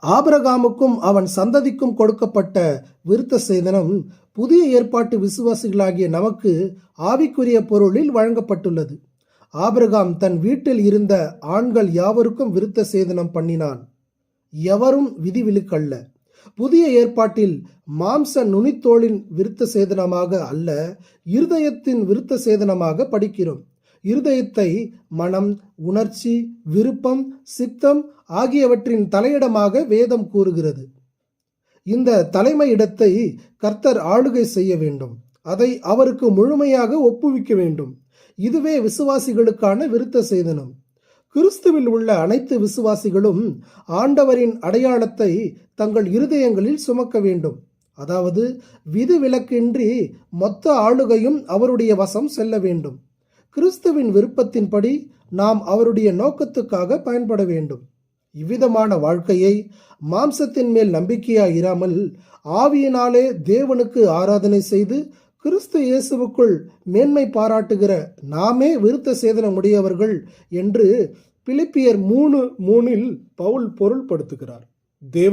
ஆபிரகாமுக்கும் அவன் சந்ததிக்கும் கொடுக்கப்பட்ட விருத்த சேதனம் புதிய ஏற்பாட்டு விசுவாசிகளாகிய நமக்கு ஆவிக்குரிய பொருளில் வழங்கப்பட்டுள்ளது. ஆபிரகாம் தன் வீட்டில் இருந்த ஆண்கள் யாவருக்கும் விருத்த சேதனம் பண்ணினான். எவரும் விதிவிலக்கல்ல. புதிய ஏற்பாட்டில் மாம்ச நுனித்தோளின் விருத்த சேதனமாக அல்ல, இருதயத்தின் விருத்த சேதனமாக படிக்கிறோம். இருதயத்தை மனம், உணர்ச்சி, விருப்பம், சித்தம் ஆகியவற்றின் தலையிடமாக வேதம் கூறுகிறது. இந்த தலைமை இடத்தை கர்த்தர் ஆளுகை செய்ய வேண்டும். அதை அவருக்கு முழுமையாக ஒப்புவிக்க வேண்டும். இதுவே விசுவாசிகளுக்கான விருத்த சேதனம். கிறிஸ்துவில் உள்ள அனைத்து விசுவாசிகளும் ஆண்டவரின் அடையாளத்தை தங்கள் இருதயங்களில் சுமக்க வேண்டும். அதாவது விதிவிலக்கின்றி மொத்த ஆளுகையும் அவருடைய வசம் செல்ல வேண்டும். கிறிஸ்துவின் விருப்பத்தின்படி நாம் அவருடைய நோக்கத்துக்காக பயன்பட வேண்டும். இவ்விதமான வாழ்க்கையை மாம்சத்தின் மேல் நம்பிக்கையாயிராமல் ஆவியினாலே தேவனுக்கு ஆராதனை செய்து கிறிஸ்து இயேசுவுக்குள் மேன்மை பாராட்டுகிற நாமே விருத்த சேதனமுடையவர்கள் என்று பிலிப்பியர் 3:3 பவுல் பொருள்படுத்துகிறார்.